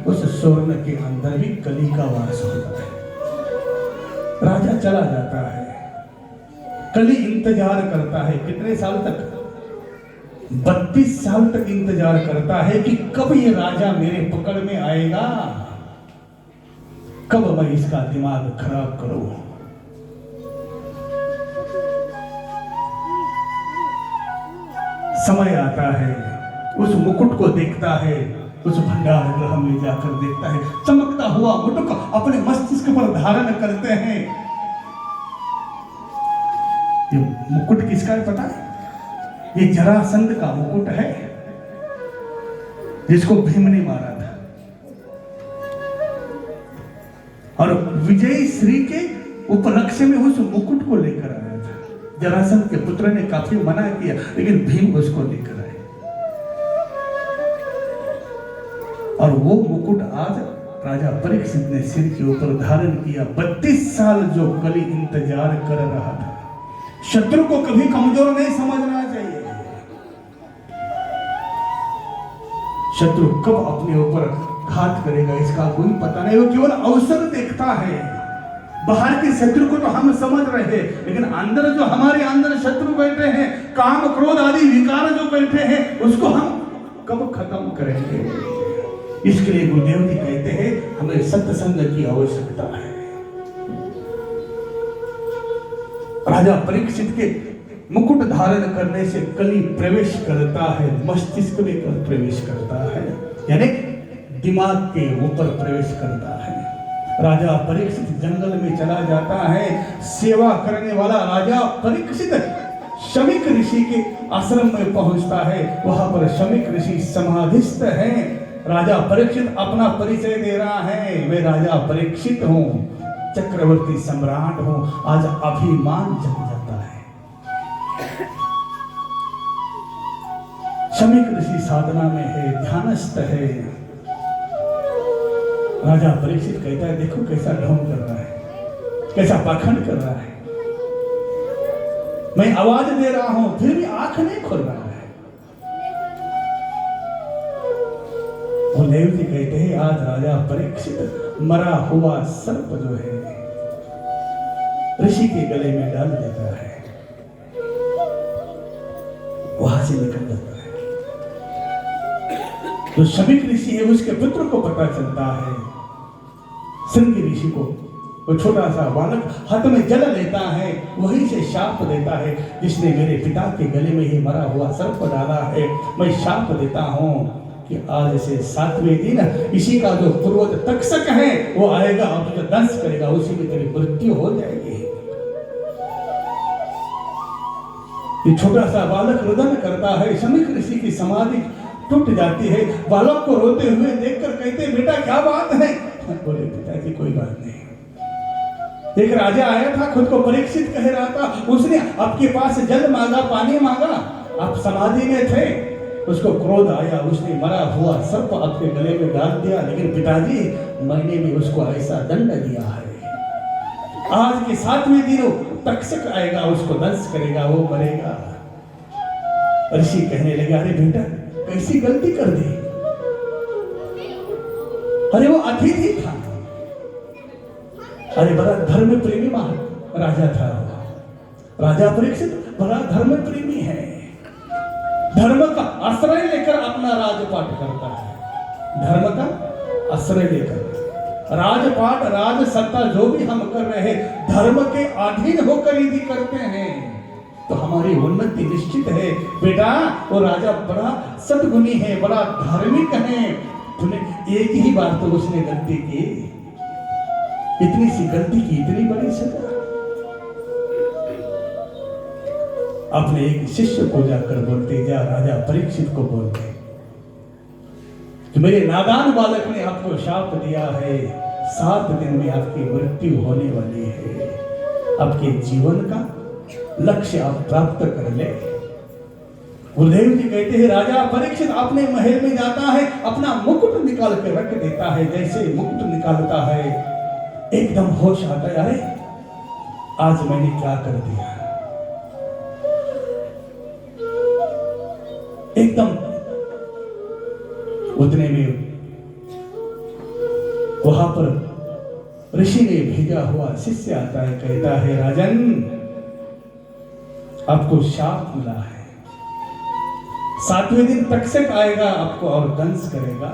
उस स्वर्ण के अंदर भी कली का वास होता है। राजा चला जाता है, कली इंतजार करता है। कितने साल तक? 32 साल तक इंतजार करता है कि कब ये राजा मेरे पकड़ में आएगा, कब मैं इसका दिमाग खराब करूं। समय आता है, उस मुकुट को देखता है, उस भंडार गृह में जाकर देखता है, चमकता हुआ मुकुट अपने मस्तिष्क पर धारण करते हैं। ये मुकुट किसका है पता है? ये जरासंध का मुकुट है, जिसको भीम ने मारा था। और विजयी श्री के उपलक्ष्य में उस मुकुट को लेकर आया था। जरासंध के पुत्र ने काफी मना किया, लेकिन भीम उसको लेकर आए। और वो मुकुट आज राजा परीक्षित ने सिर के ऊपर धारण किया। 32 साल जो कली इंतजार कर रहा था। शत्रु को कभी कमजोर नहीं समझना चाहिए। शत्रु कब अपने ऊपर घात करेगा इसका कोई पता नहीं, वो केवल अवसर देखता है। बाहर के शत्रु को तो हम समझ रहे हैं, लेकिन अंदर जो हमारे अंदर शत्रु बैठे हैं, काम क्रोध आदि विकार जो बैठे हैं, उसको हम कब खत्म करेंगे? इसके लिए गुरुदेव जी कहते हैं हमें सत्संग की आवश्यकता है। राजा परीक्षित के मुकुट धारण करने से कली प्रवेश करता है, मस्तिष्क में प्रवेश करता है, यानी दिमाग के ऊपर प्रवेश करता है। राजा परीक्षित जंगल में चला जाता है। सेवा करने वाला राजा परीक्षित शमीक ऋषि के आश्रम में पहुंचता है। वहां पर शमीक ऋषि समाधिस्थ हैं। राजा परीक्षित अपना परिचय दे रहा है, मैं राजा परीक्षित हूं, चक्रवर्ती सम्राट हूं। आज अभिमान जग जाता है। शमीक ऋषि साधना में है, ध्यानस्थ है। राजा परीक्षित कहता है देखो कैसा ढोंग कर रहा है, कैसा पाखंड कर रहा है। मैं आवाज दे रहा हूं फिर भी आंख नहीं खोल रहा है। गुरुदेव जी कहते हैं आज राजा परीक्षित मरा हुआ सर्प जो है ऋषि के गले में डाल देता है, वहां से निकल जाता है। तो शमीक ऋषि है, उसके पुत्र को पता चलता है, श्रृंगी ऋषि को, वो छोटा सा बालक हाथ में जल लेता है, वहीं से शाप देता है, जिसने मेरे पिता के गले में ही मरा हुआ सर्प डाला है, मैं शाप देता हूं कि आज से 7वें दिन इसी का जो पूर्वज तक्षक है वो आएगा और तुझे दंश करेगा, उसी में तेरी मृत्यु हो जाएगी। ये छोटा सा बालक रुदन करता है, शमीक ऋषि की समाधि टूट जाती है। बालक को रोते हुए देखकर कहते बेटा क्या बात है? बोले पिताजी कोई बात नहीं। एक राजा आया था, खुद को परीक्षित कह रहा था, उसने आपके पास जल मांगा, पानी मांगा, आप समाधि में थे, उसको क्रोध आया, उसने मरा हुआ सर्प आपके गले में डाल दिया, लेकिन पिताजी मैंने भी उसको ऐसा दंड दिया है। आज के 7वें दिन तक्षक आएगा, उसको दंश करेगा, वो मरेगा। ऋषि कहने लगा अरे बेटा कैसी गलती कर दी? अरे वो अतिथि था, अरे बड़ा धर्म प्रेमी राजा था। राजा परीक्षित बड़ा धर्म प्रेमी है, धर्म का आश्रय लेकर अपना राजपाट करता है। धर्म का आश्रय लेकर राजपाट राज सत्ता जो भी हम कर रहे हैं धर्म के अधीन होकर यदि करते हैं तो हमारी उन्नति निश्चित है। बेटा वो राजा बड़ा सद्गुणी है, बड़ा धार्मिक है, तूने एक ही बार तो उसने गलती की, इतनी सी गलती की इतनी बड़ी सजा। अपने एक शिष्य को जाकर बोलते, जा राजा परीक्षित को बोलते कि मेरे नादान बालक ने आपको शाप दिया है, 7 दिन में आपकी मृत्यु होने वाली है, आपके जीवन का लक्ष्य आप प्राप्त कर ले। गुरुदेव जी कहते हैं राजा परीक्षित अपने महल में जाता है, अपना मुकुट निकाल के रख देता है। जैसे मुकुट निकालता है एकदम होश आता है, अरे आज मैंने क्या कर दिया। एकदम उतने में वहां पर ऋषि ने भेजा हुआ शिष्य आता है, कहता है राजन आपको शाप मिला है, 7वें दिन तक्षक आएगा आपको और दंश करेगा।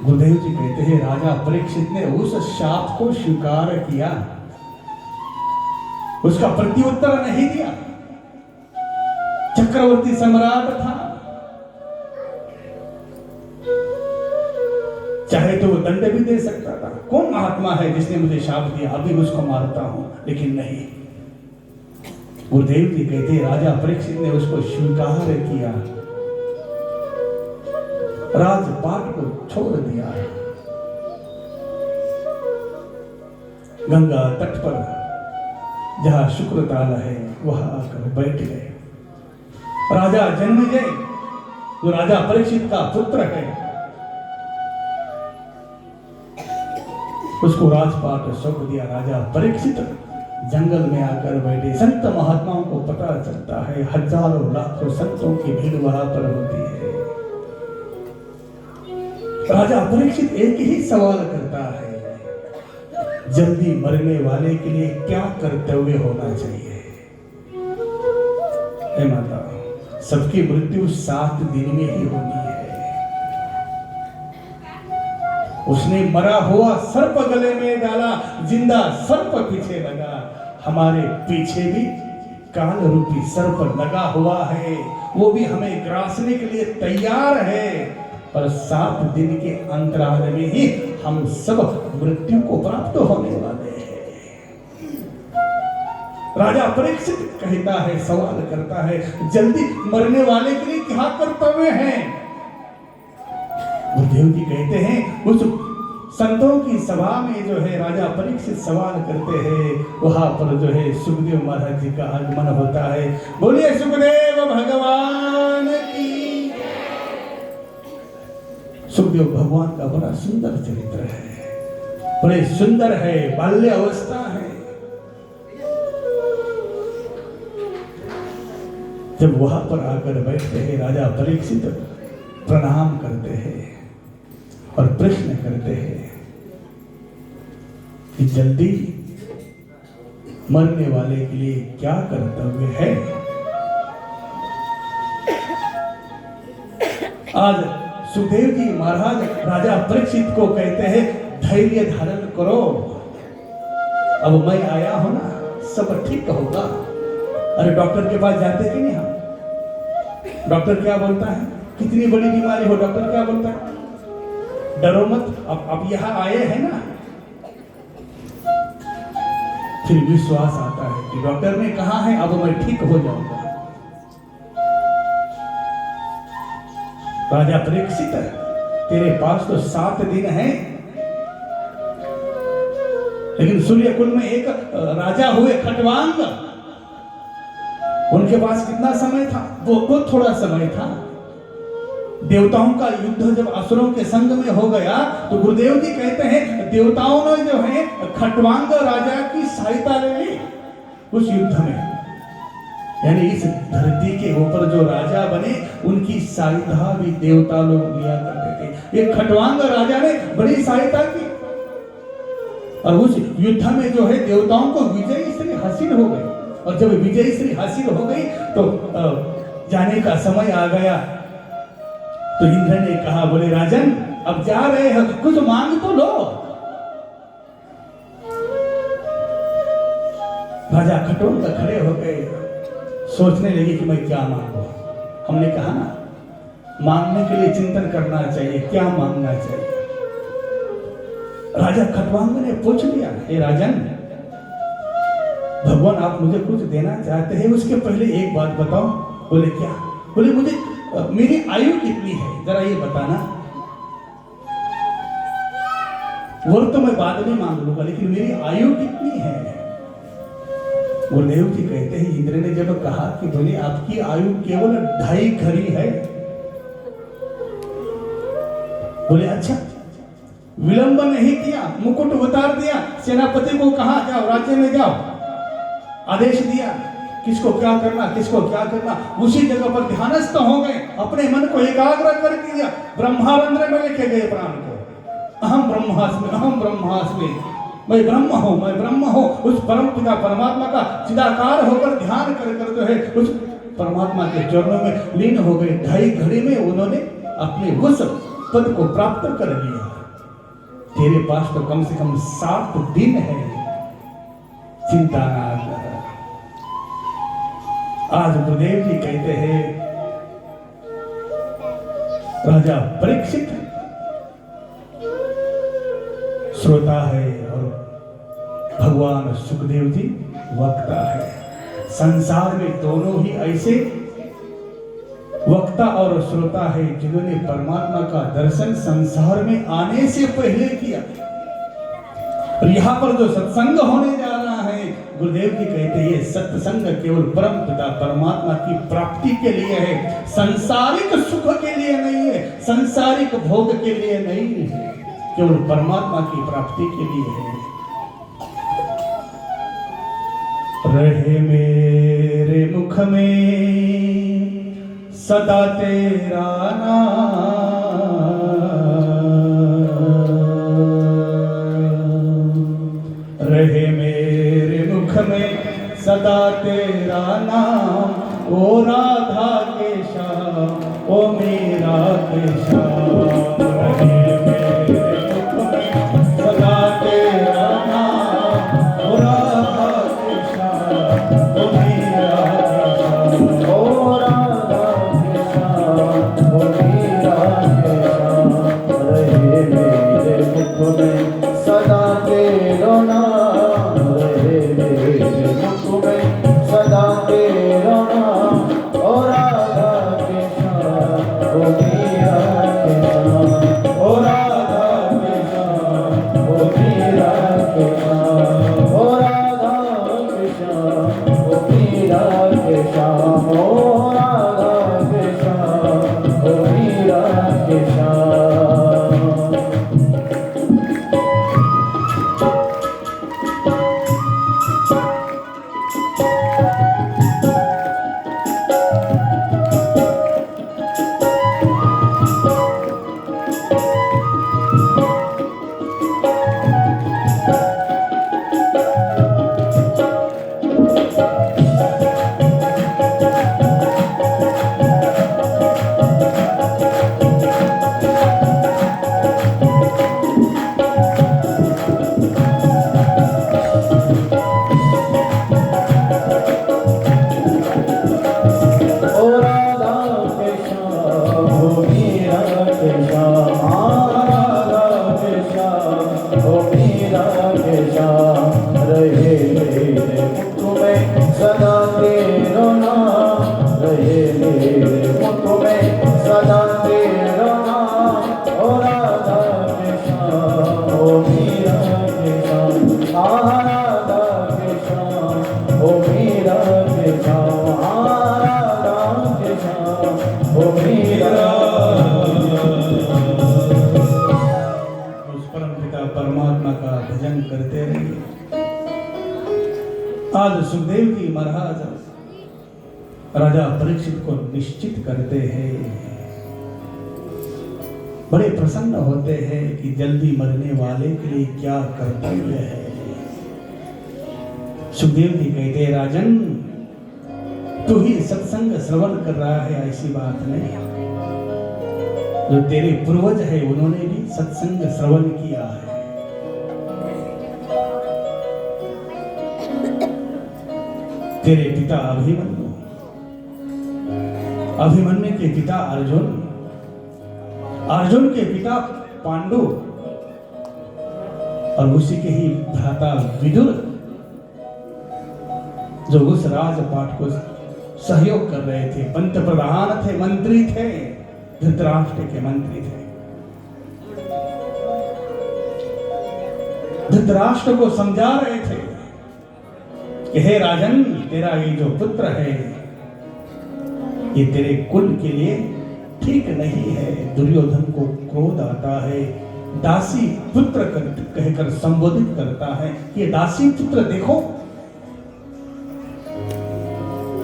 गुरुदेव जी कहते हैं राजा परीक्षित ने उस शाप को स्वीकार किया, उसका प्रत्युत्तर नहीं दिया। चक्रवर्ती सम्राट था, चाहे तो वो दंड भी दे सकता था। कौन महात्मा है जिसने मुझे शाप दिया, अभी उसको मारता हूं, लेकिन नहीं। गुरुदेव जी कहते राजा परीक्षित ने उसको स्वीकार किया, राजपाट को छोड़ दिया, गंगा तट पर जहां शुक्रताल है वहां आकर बैठ गए। राजा जन्मेजय जो राजा परीक्षित का पुत्र है, उसको राजपाट सौंप दिया। राजा परीक्षित जंगल में आकर बैठे। संत महात्माओं को पता चलता है हजारों लाखों संतों की भीड़ वहां पर होती है। राजा परीक्षित एक ही सवाल करता है, जल्दी मरने वाले के लिए क्या कर्तव्य होना चाहिए? हे माता, सबकी मृत्यु 7 दिन में ही होनी है। उसने मरा हुआ सर्प गले में डाला, जिंदा सर्प पीछे लगा। हमारे पीछे भी काल रूपी सर्प लगा हुआ है, वो भी हमें ग्रासने के लिए तैयार है। पर 7 दिन के अंतराल में ही हम सब मृत्यु को प्राप्त होने वाले हैं। राजा परीक्षित कहता है, सवाल करता है, जल्दी मरने वाले के लिए क्या कर्तव्य है? गुरुदेव जी कहते हैं उस संतों की सभा में जो है राजा परीक्षित सवाल करते हैं, वहां पर जो है सुखदेव महाराज जी का आगमन होता है। बोलिए सुखदेव भगवान की। सुखदेव भगवान का बड़ा सुंदर चरित्र है, बड़े सुंदर है, बाल्य अवस्था है। जब वहां पर आकर बैठते हैं राजा परीक्षित प्रणाम करते हैं और प्रश्न करते हैं कि जल्दी मरने वाले के लिए क्या कर्तव्य है? आज सुखदेव जी महाराज राजा परीक्षित को कहते हैं धैर्य धारण करो, अब मैं आया हूं ना, सब ठीक होगा। अरे डॉक्टर के पास जाते कि नहीं हम? डॉक्टर क्या बोलता है? कितनी बड़ी बीमारी हो, डॉक्टर क्या बोलता है? डरो मत, अब यहां आए हैं ना। फिर विश्वास आता है कि डॉक्टर ने कहा है अब मैं ठीक हो जाऊंगा। राजा परीक्षित, तेरे पास तो 7 दिन हैं, लेकिन सूर्यकुल में एक राजा हुए खटवांग, उनके पास कितना समय था? वो थोड़ा समय था। देवताओं का युद्ध जब असुरों के संग में हो गया तो गुरुदेव जी कहते हैं देवताओं ने जो है खटवांग राजा की सहायता ले ली उस युद्ध में। यानी इस धरती के ऊपर जो राजा बने उनकी सहायता भी देवता लोग लिया करते थे। ये खटवांग राजा ने बड़ी सहायता की और उस युद्ध में जो है देवताओं को विजय श्री हासिल हो गई। और जब विजय श्री हासिल हो गई तो जाने का समय आ गया। तो इंद्र ने कहा, बोले राजन अब जा रहे हैं, कुछ मांग तो लो। राजा खटोल खड़े हो गए, सोचने लगे कि मैं क्या मांगू। हमने कहा ना, मांगने के लिए चिंतन करना चाहिए, क्या मांगना चाहिए। राजा खटवांग ने पूछ लिया, हे राजन, भगवान आप मुझे कुछ देना चाहते हैं, उसके पहले एक बात बताओ। बोले क्या? बोले मुझे मेरी आयु कितनी है जरा ये बताना। वर तो मैं बाद में मांग लूंगा, लेकिन मेरी आयु कितनी है? गुरुदेव जी कहते हैं इंद्र ने जब कहा कि बोले आपकी आयु केवल 2.5 घड़ी है। बोले अच्छा। विलंब नहीं किया, मुकुट उतार दिया, सेनापति को कहा जाओ राज्य में जाओ, आदेश दिया किसको क्या करना, किसको क्या करना। उसी जगह पर ध्यानस्थ हो गए, अपने मन को एकाग्र कर दिया, ब्रह्मारंध्र में लेके गए प्राण को। अहम ब्रह्मास्मि, अहम ब्रह्मास्मि, मैं ब्रह्म हूँ, मैं ब्रह्म हूँ। उस परम पिता परमात्मा का चिदाकार होकर ध्यान कर कर जो है उस परमात्मा के चरणों में लीन हो गए। ढाई घड़ी में उन्होंने अपने उस पद को प्राप्त कर लिया। तेरे पास तो कम से कम 7 दिन है, चिंता ना कर। आज गुरुदेव जी कहते हैं राजा परीक्षित श्रोता है और भगवान सुखदेव जी वक्ता है। संसार में दोनों ही ऐसे वक्ता और श्रोता है जिन्होंने परमात्मा का दर्शन संसार में आने से पहले किया। और यहाँ पर जो सत्संग होने जा रहा है, गुरुदेव जी कहते हैं सत्संग केवल परम पिता परमात्मा की प्राप्ति के लिए है, सांसारिक सुख के लिए नहीं है, सांसारिक भोग के लिए नहीं है, केवल परमात्मा की प्राप्ति के लिए है। रहे मेरे मुख में सदा तेरा नाम, रहे मेरे मुख में सदा तेरा नाम, ओ राधा के श्याम, ओ मेरा के श्याम। रहे मेरे मुख में सदा तेरा नाम, ओ राधा के श्याम, ओ मेरा के श्याम, ओ राधा के श्याम, ओ मेरा के श्याम। रहे मेरे मुख में सदा तेरा नाम, रहे मेरे मुख में सदा तेरा नाम, ओ राधा के श्याम, ओ मेरा के श्याम, ओ राधा के श्याम, ओ मेरा के श्याम, ओ राधा के श्याम, ओ मेरा के श्याम, ओ राधा के श्याम, ओ मेरा के श्याम। आज सुखदेव जी महाराज राजा परीक्षित को निश्चित करते हैं, बड़े प्रसन्न होते हैं कि जल्दी मरने वाले के लिए क्या कर्तव्य है। सुखदेव जी कहते हैं राजन, तू ही सत्संग श्रवण कर रहा है ऐसी बात नहीं, जो तेरे पूर्वज है उन्होंने भी सत्संग श्रवण किया है। तेरे पिता अभिमन्यु, अभिमन्यु के पिता अर्जुन, अर्जुन के पिता पांडु और उसी के ही भ्राता विदुर जो उस राजपाट को सहयोग कर रहे थे, पंत प्रधान थे, मंत्री थे, धृतराष्ट्र के मंत्री थे। धृतराष्ट्र को समझा रहे थे कि हे राजन, तेरा ये जो पुत्र है ये तेरे कुल के लिए ठीक नहीं है। दुर्योधन को क्रोध आता है, दासी पुत्र कहकर संबोधित करता है। ये दासी पुत्र देखो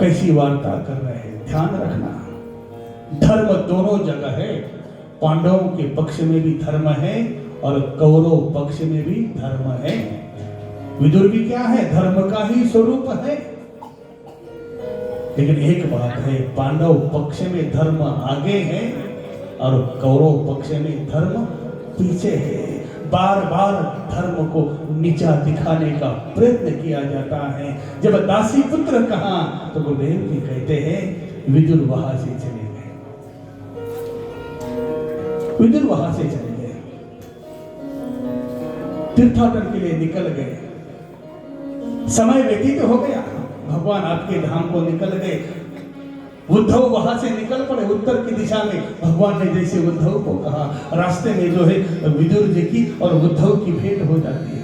कैसी वार्ता कर रहे हैं, ध्यान रखना। धर्म दोनों जगह है, पांडवों के पक्ष में भी धर्म है और कौरव पक्ष में भी धर्म है। विदुर भी क्या है, धर्म का ही स्वरूप है। लेकिन एक बात है, पांडव पक्ष में धर्म आगे है और कौरव पक्ष में धर्म पीछे है। बार बार धर्म को नीचा दिखाने का प्रयत्न किया जाता है। जब दासी पुत्र कहा तो गुरुदेव जी कहते हैं विदुर वहां से चले गए, विदुर वहां से चले गए, तीर्थाटन के लिए निकल गए। समय व्यतीत हो गया, भगवान आपके धाम को निकल गए। उद्धव वहां से निकल पड़े उत्तर की दिशा में। भगवान ने जैसे उद्धव को कहा, रास्ते में जो है विदुर जी की और उद्धव की भेंट हो जाती है।